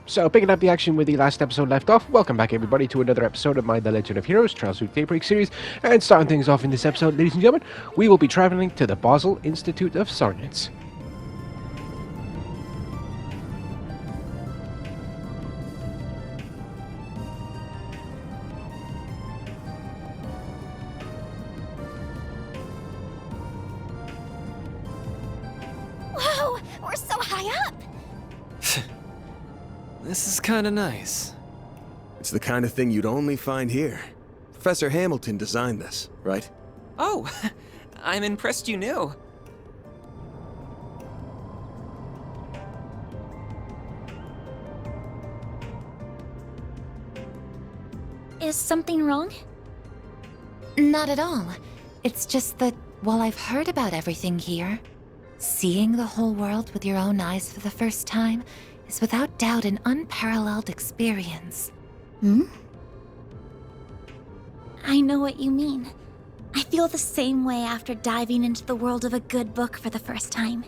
So, picking up the action where the last episode left off, welcome back everybody to another episode of my The Legend of Heroes Trials through Daybreak series. And starting things off in this episode, ladies and gentlemen, we will be traveling to the Basel Institute of Science. Whoa, we're so high up! This is kinda nice. It's the kind of thing you'd only find here. Professor Hamilton designed this, right? Oh, I'm impressed you knew. Is something wrong? Not at all. It's just that while I've heard about everything here, seeing the whole world with your own eyes for the first time is without doubt an unparalleled experience. I know what you mean. I feel the same way after diving into the world of a good book for the first time.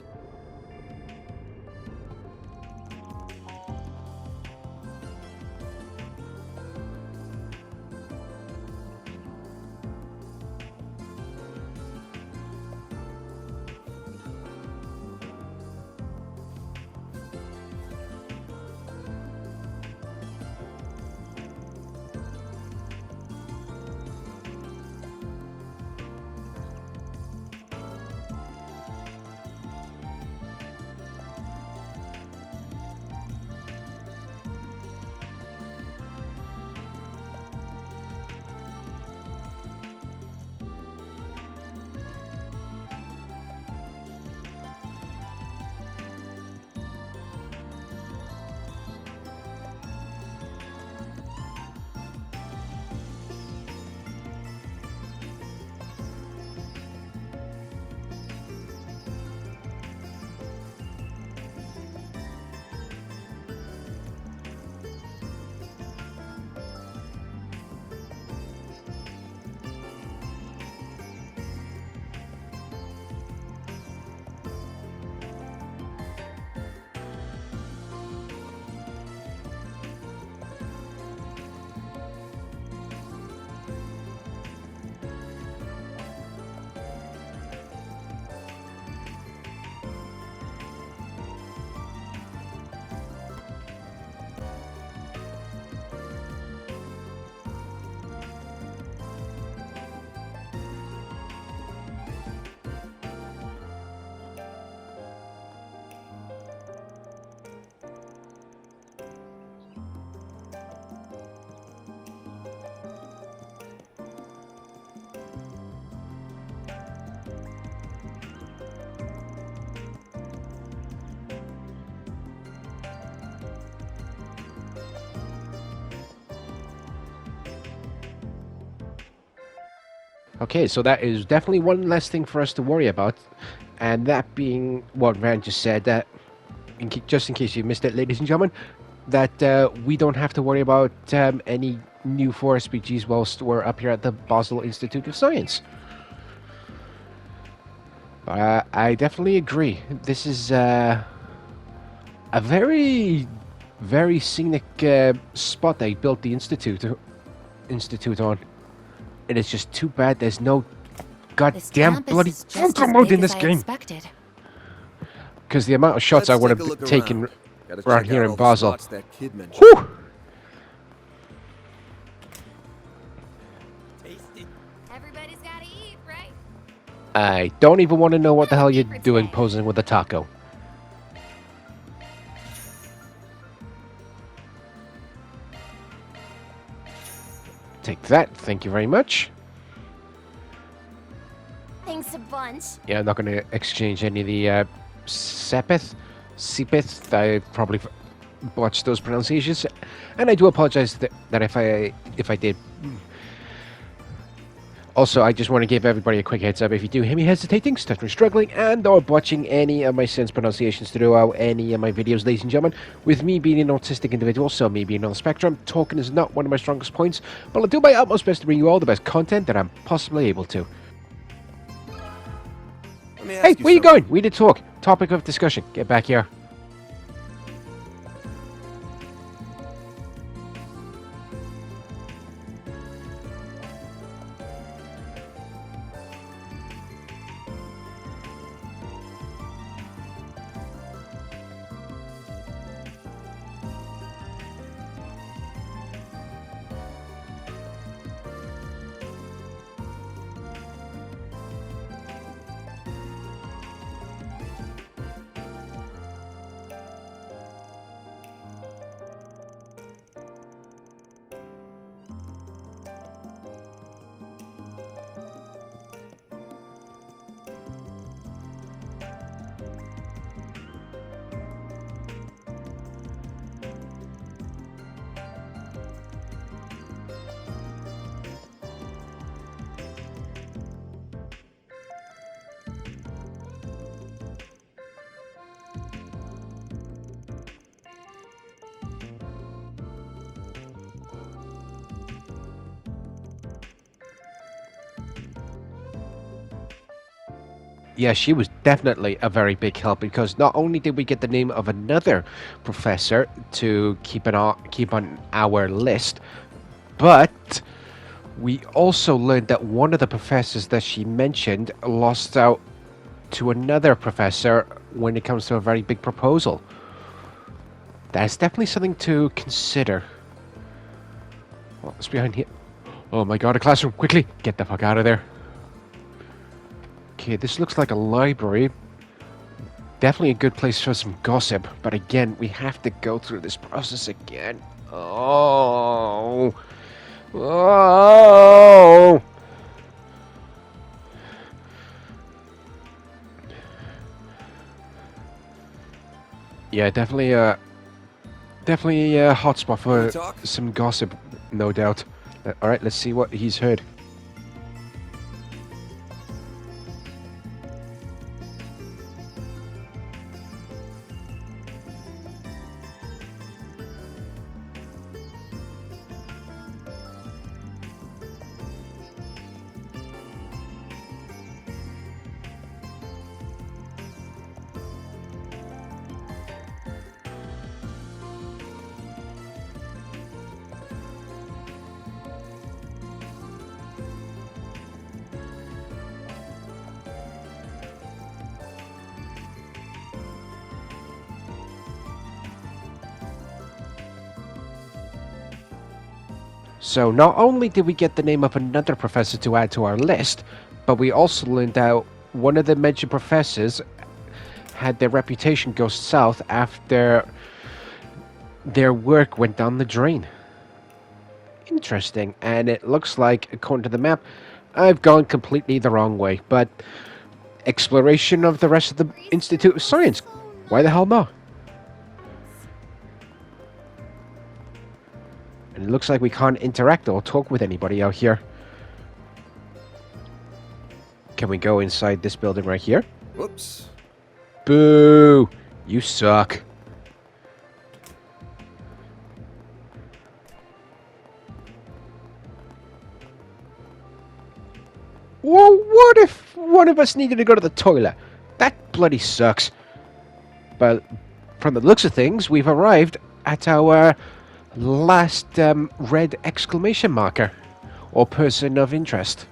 Okay, so that is definitely one less thing for us to worry about. And that being what Rand just said, that just in case you missed it, ladies and gentlemen, that we don't have to worry about any new 4 SPGs whilst we're up here at the Basel Institute of Science. I definitely agree. This is a very, very scenic spot they built the institute on. It is just too bad there's no goddamn bloody photo mode in this game. Because the amount of shots I would have taken around here in Basel. Whew! Everybody's gotta eat, right? I don't even want to know what the hell you're doing posing with a taco. Take that, thank you very much. Thanks a bunch. Yeah, I'm not going to exchange any of the Sepith. I probably botched those pronunciations, and I do apologize that if I did. Also, I just want to give everybody a quick heads up. If you do hear me hesitating, stuttering, struggling, and or botching any of my sense pronunciations throughout any of my videos, ladies and gentlemen, with me being an autistic individual, so me being on the spectrum, talking is not one of my strongest points, but I'll do my utmost best to bring you all the best content that I'm possibly able to. Hey, where you going? We need to talk. Topic of discussion. Get back here. Yeah, she was definitely a very big help because not only did we get the name of another professor to keep on our list, but we also learned that one of the professors that she mentioned lost out to another professor when it comes to a very big proposal. That's definitely something to consider. What's behind here? Oh my god, a classroom! Quickly! Get the fuck out of there. Okay, this looks like a library. Definitely a good place for some gossip, but again, we have to go through this process again. Oh! Oh! Yeah, definitely a hotspot for some gossip, no doubt. All right, let's see what he's heard. So not only did we get the name of another professor to add to our list, but we also learned out one of the mentioned professors had their reputation go south after their work went down the drain. Interesting, and it looks like, according to the map, I've gone completely the wrong way, but exploration of the rest of the Institute of Science, why the hell not? And it looks like we can't interact or talk with anybody out here. Can we go inside this building right here? Whoops. Boo! You suck. Well, what if one of us needed to go to the toilet? That bloody sucks. But from the looks of things, we've arrived at our last red exclamation marker or person of interest.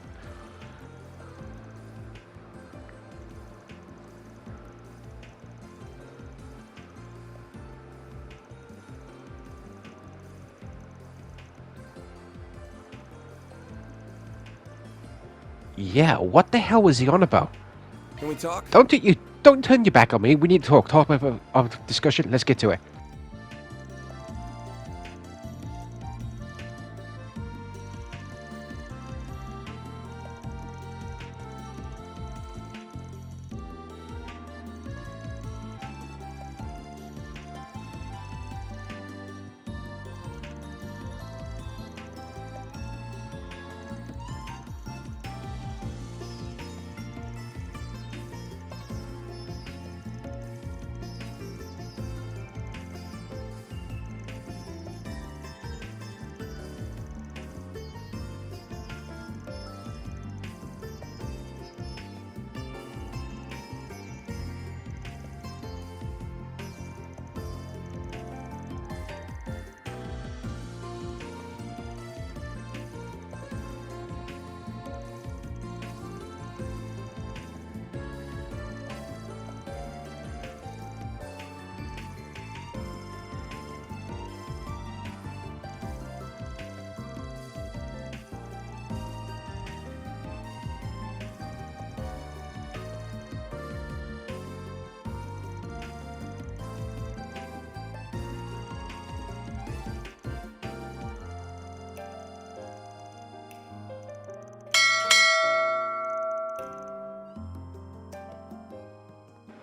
Yeah, what the hell was he on about? Can we talk? Don't turn your back on me. We need to talk. Talk of discussion. Let's get to it.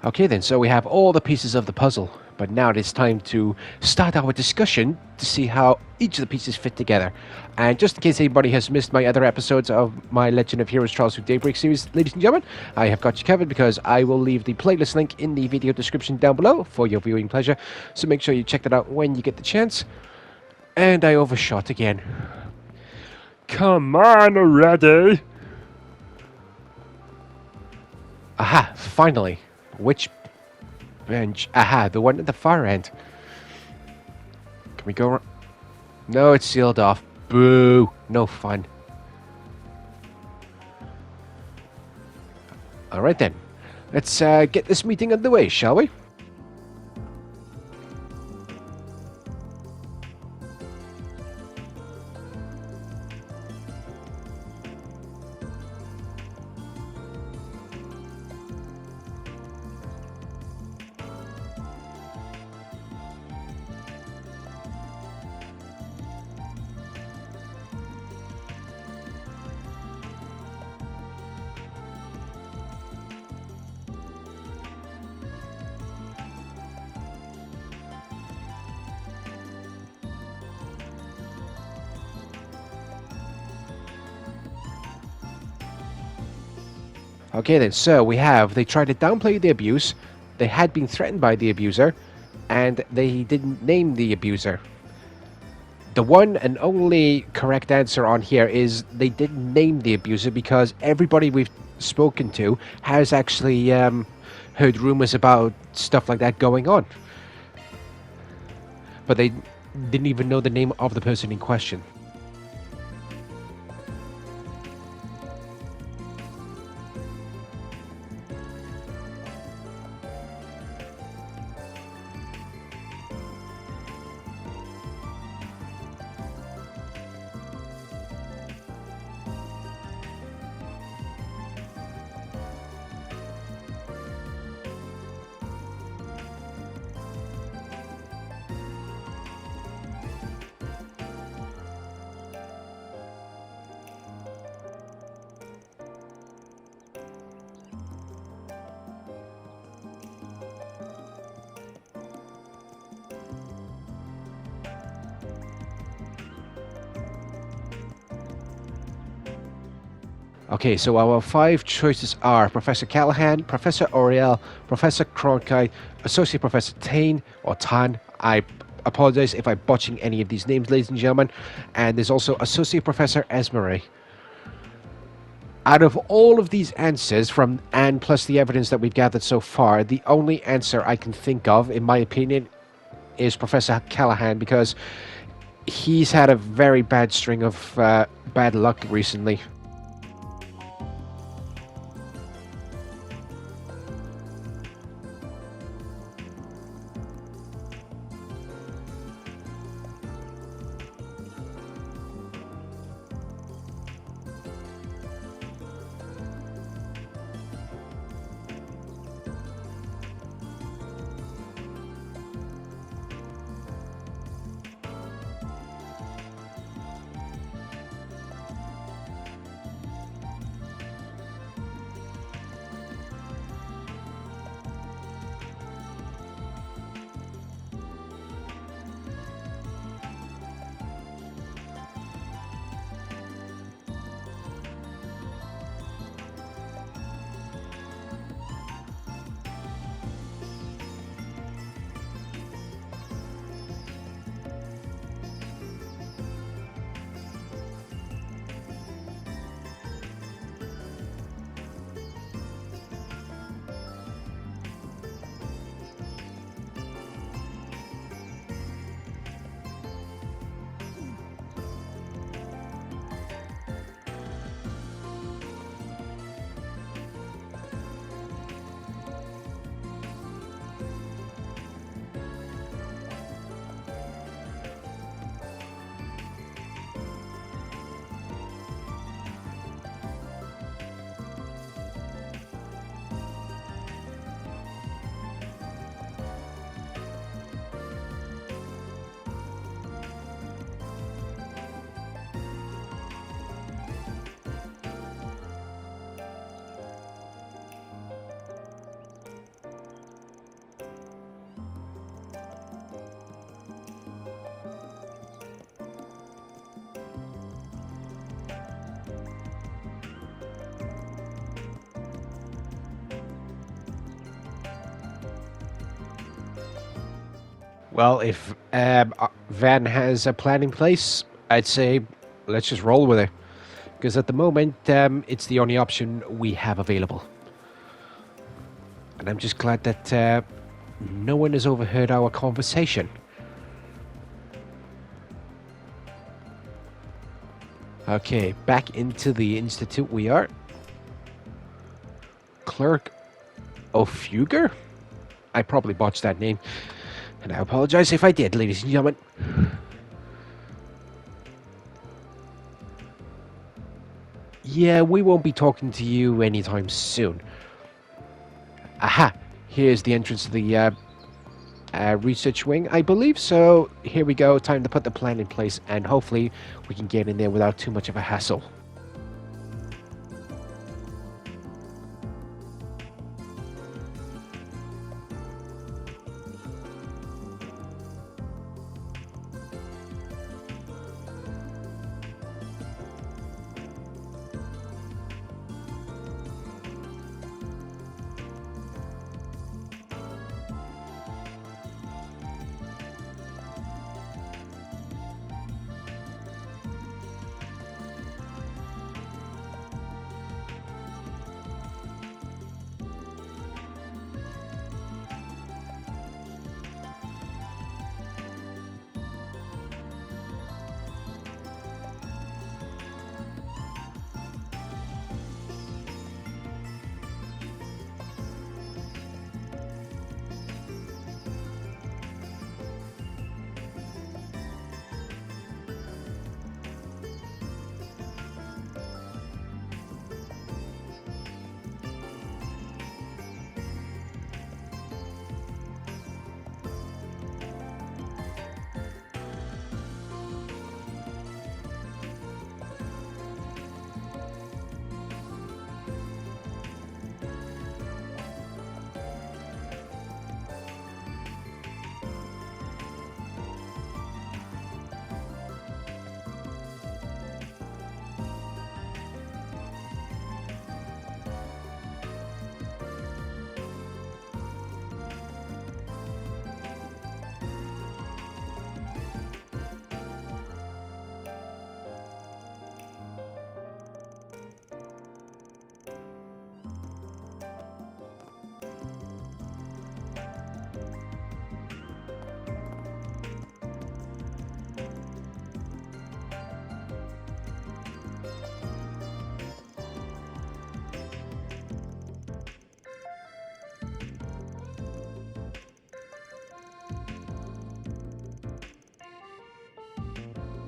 Okay then, so we have all the pieces of the puzzle, but now it's time to start our discussion to see how each of the pieces fit together. And just in case anybody has missed my other episodes of my Legend of Heroes Trials through Daybreak series, ladies and gentlemen, I have got you covered because I will leave the playlist link in the video description down below for your viewing pleasure, so make sure you check that out when you get the chance. And I overshot again. Come on already! Aha, finally. Which bench? Aha, the one at the far end. Can we go? No, it's sealed off. Boo. No fun. Alright then. Let's get this meeting underway, shall we? Okay then, so they tried to downplay the abuse, they had been threatened by the abuser, and they didn't name the abuser. The one and only correct answer on here is they didn't name the abuser because everybody we've spoken to has actually heard rumors about stuff like that going on. But they didn't even know the name of the person in question. Okay, so our 5 choices are Professor Callahan, Professor Oriel, Professor Cronkite, Associate Professor Tane, or Tan. I apologize if I'm botching any of these names, ladies and gentlemen. And there's also Associate Professor Esmery. Out of all of these answers, and plus the evidence that we've gathered so far, the only answer I can think of, in my opinion, is Professor Callahan, because he's had a very bad string of bad luck recently. Well, if Van has a plan in place, I'd say let's just roll with it. Because at the moment, it's the only option we have available. And I'm just glad that no one has overheard our conversation. Okay, back into the Institute we are. Clerk Ofuger? I probably botched that name, and I apologize if I did, ladies and gentlemen. Yeah, we won't be talking to you anytime soon. Aha! Here's the entrance to the research wing, I believe. So here we go. Time to put the plan in place, and hopefully we can get in there without too much of a hassle.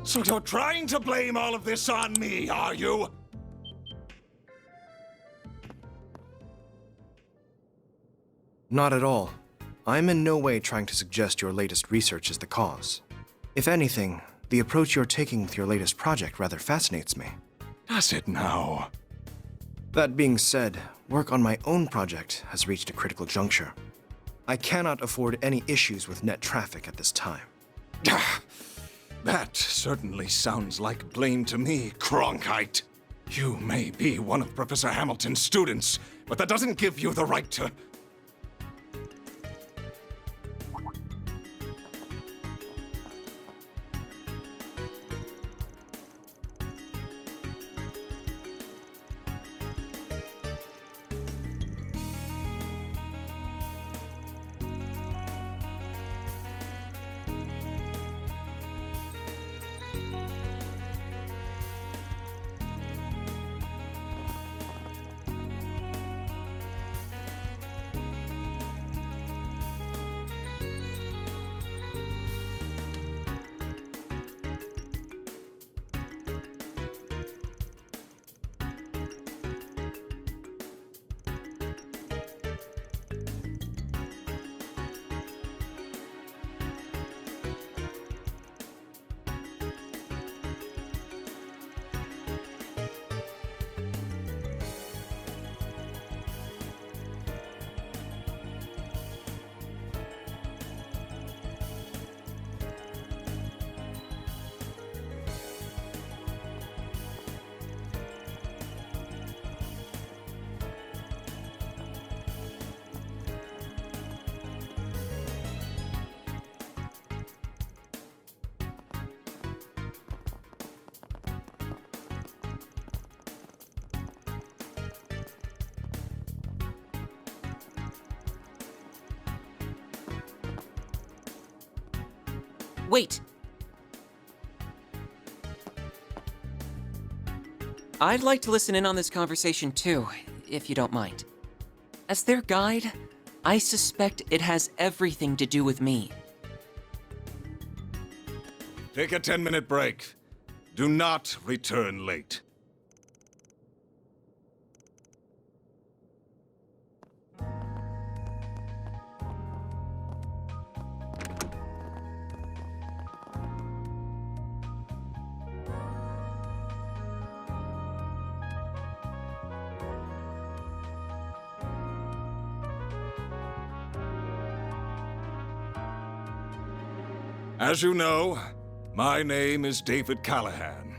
So you're trying to blame all of this on me, are you? Not at all. I'm in no way trying to suggest your latest research is the cause. If anything, the approach you're taking with your latest project rather fascinates me. Does it now? That being said, work on my own project has reached a critical juncture. I cannot afford any issues with net traffic at this time. That certainly sounds like blame to me, Cronkite. You may be one of Professor Hamilton's students, but that doesn't give you the right to... Wait! I'd like to listen in on this conversation too, if you don't mind. As their guide, I suspect it has everything to do with me. Take a 10-minute break. Do not return late. As you know, my name is David Callahan.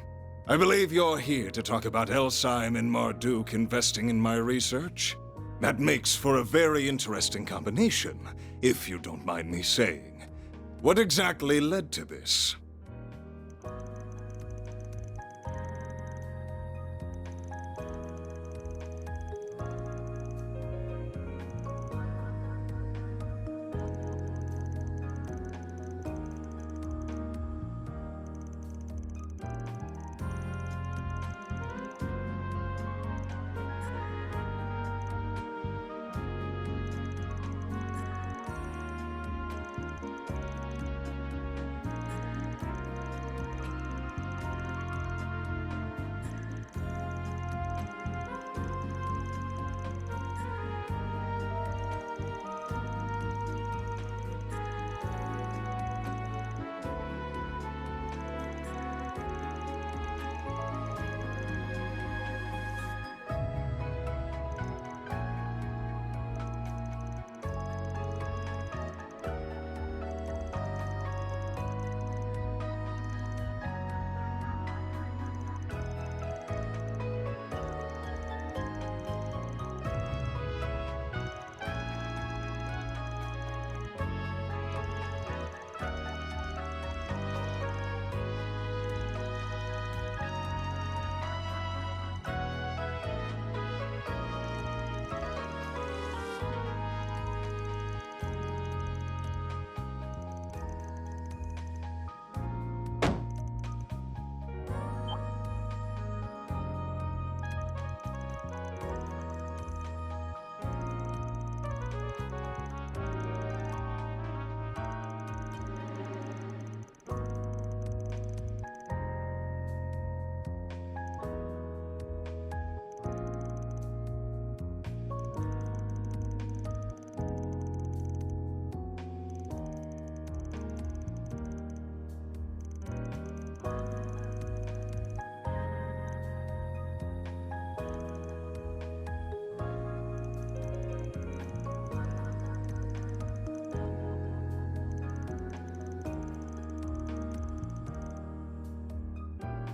I believe you're here to talk about Elsyme and Marduk investing in my research. That makes for a very interesting combination, if you don't mind me saying. What exactly led to this?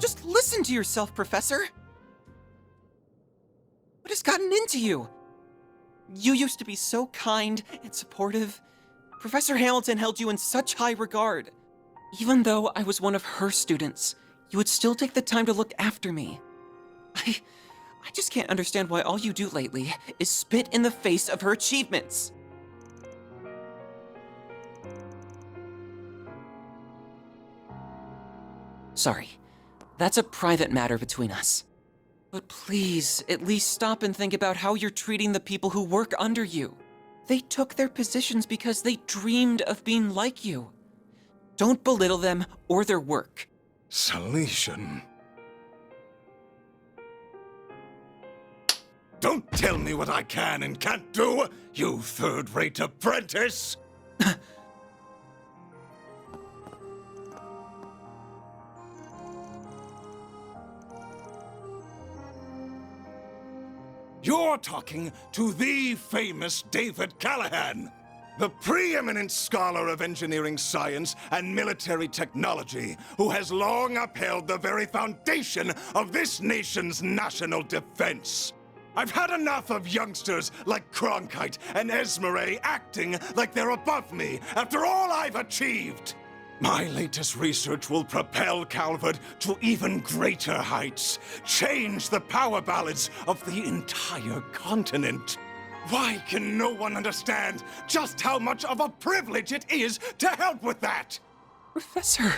Just listen to yourself, Professor! What has gotten into you? You used to be so kind and supportive. Professor Hamilton held you in such high regard. Even though I was one of her students, you would still take the time to look after me. I just can't understand why all you do lately is spit in the face of her achievements. Sorry. That's a private matter between us. But please, at least stop and think about how you're treating the people who work under you. They took their positions because they dreamed of being like you. Don't belittle them or their work. Salesian. Don't tell me what I can and can't do, you third-rate apprentice! You're talking to the famous David Callahan, the preeminent scholar of engineering science and military technology, who has long upheld the very foundation of this nation's national defense. I've had enough of youngsters like Cronkite and Esmeralda acting like they're above me after all I've achieved. My latest research will propel Calvert to even greater heights, change the power balance of the entire continent. Why can no one understand just how much of a privilege it is to help with that? Professor!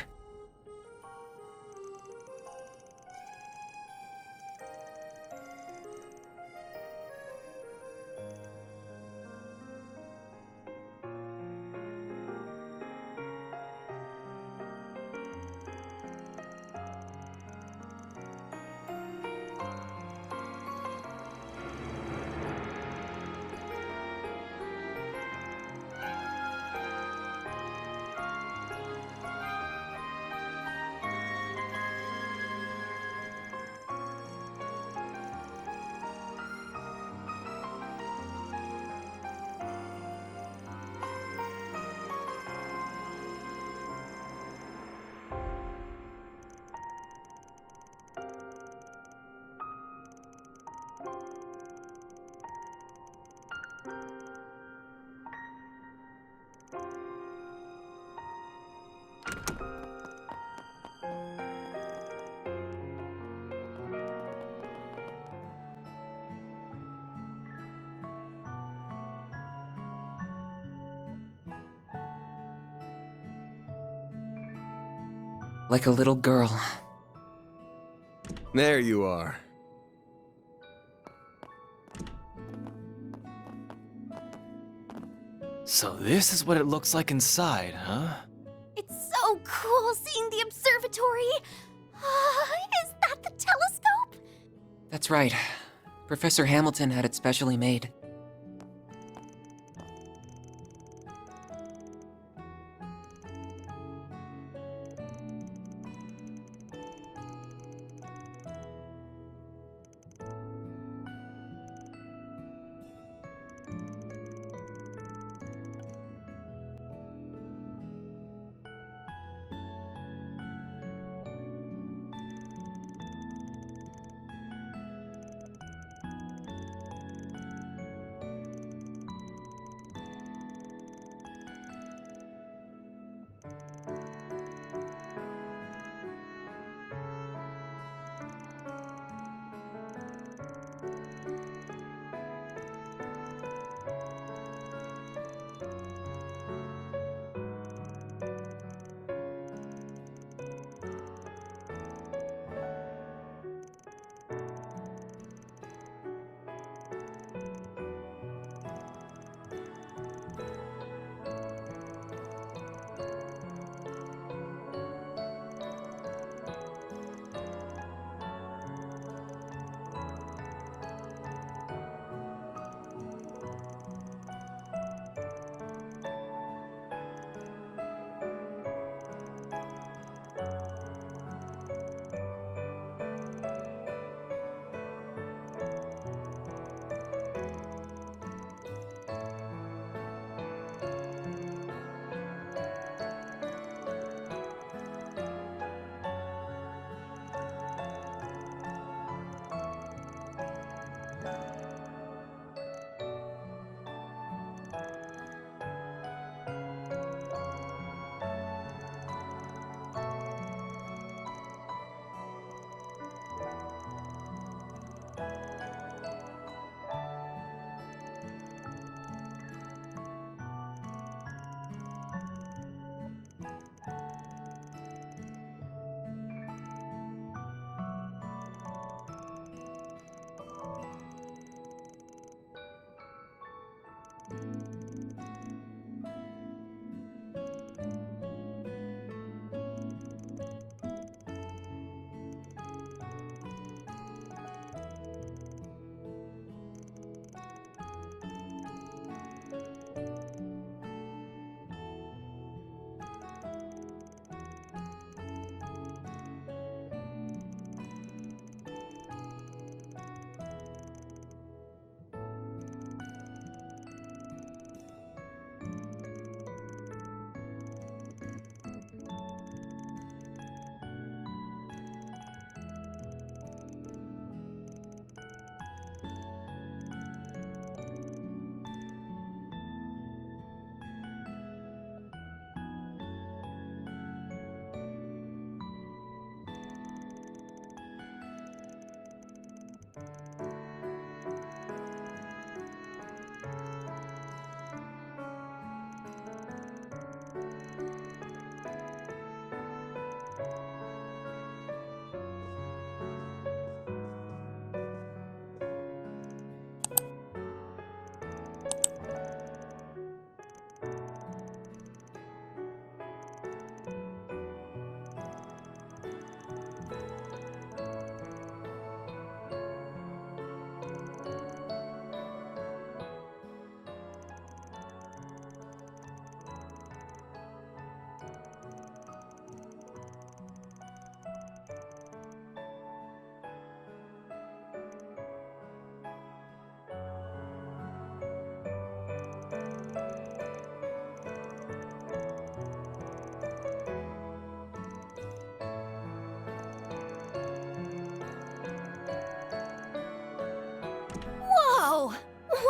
Like a little girl. There you are. So this is what it looks like inside, huh? It's so cool seeing the observatory. Is that the telescope? That's right. Professor Hamilton had it specially made.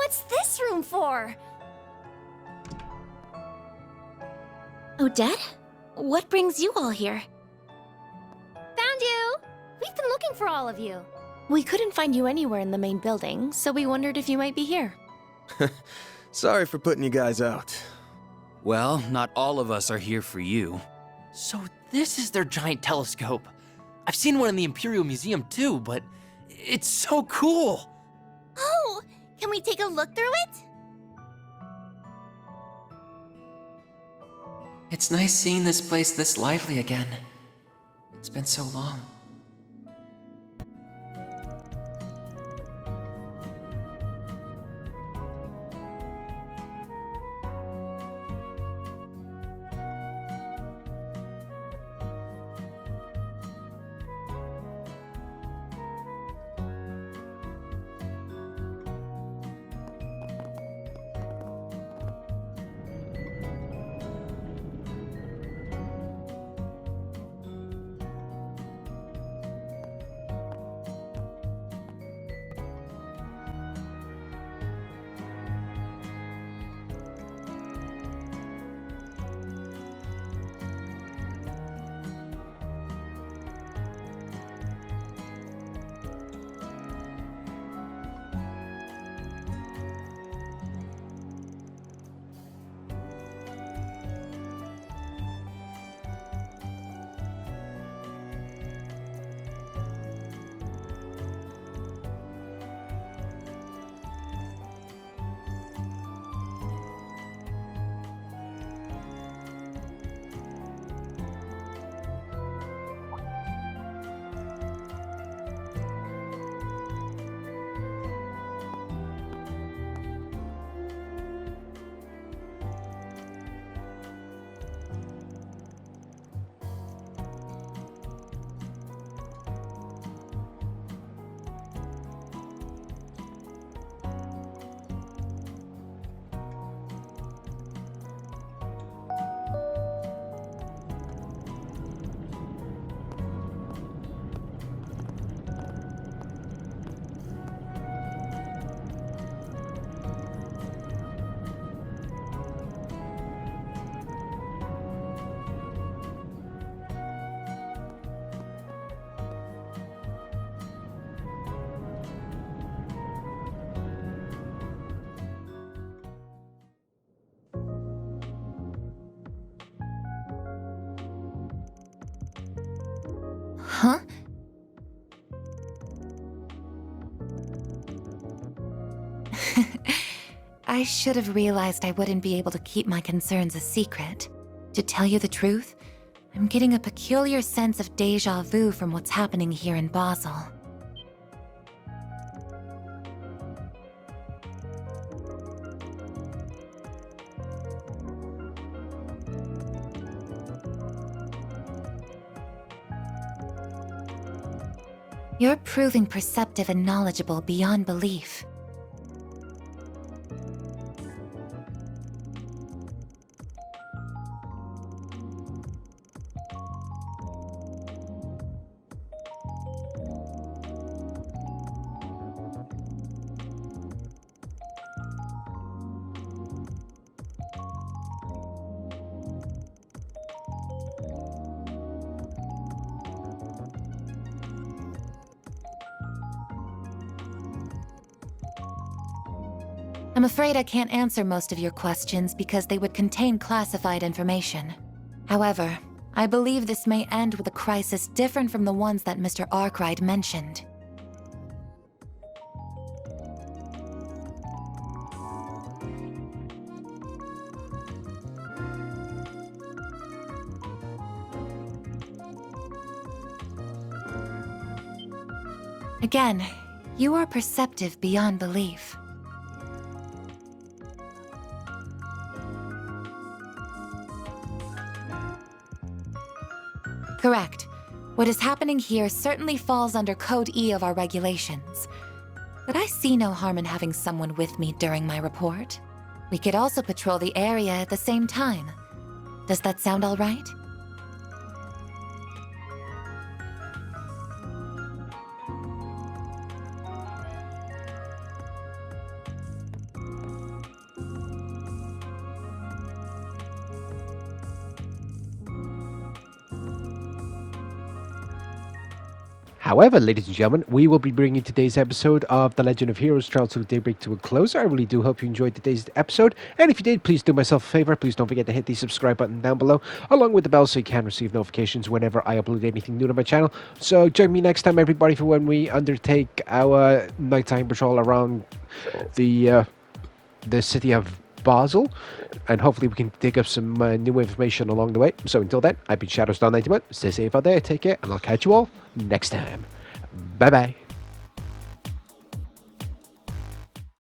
What's this room for? Odette? What brings you all here? Found you! We've been looking for all of you. We couldn't find you anywhere in the main building, so we wondered if you might be here. Sorry for putting you guys out. Well, not all of us are here for you. So this is their giant telescope. I've seen one in the Imperial Museum too, but it's so cool! Oh, can we take a look through it? It's nice seeing this place this lively again. It's been so long. Huh? I should have realized I wouldn't be able to keep my concerns a secret. To tell you the truth, I'm getting a peculiar sense of déjà vu from what's happening here in Basel. You're proving perceptive and knowledgeable beyond belief. I'm afraid I can't answer most of your questions because they would contain classified information. However, I believe this may end with a crisis different from the ones that Mr. Arkwright mentioned. Again, you are perceptive beyond belief. Correct. What is happening here certainly falls under Code E of our regulations. But I see no harm in having someone with me during my report. We could also patrol the area at the same time. Does that sound all right? However, ladies and gentlemen, we will be bringing today's episode of The Legend of Heroes Trails to Daybreak to a close. I really do hope you enjoyed today's episode. And if you did, please do myself a favor. Please don't forget to hit the subscribe button down below, along with the bell so you can receive notifications whenever I upload anything new to my channel. So join me next time, everybody, for when we undertake our nighttime patrol around the city of Basel, and hopefully we can dig up some new information along the way. So until then, I've been Shadowstar91. Stay safe out there, take care, and I'll catch you all next time. Bye bye.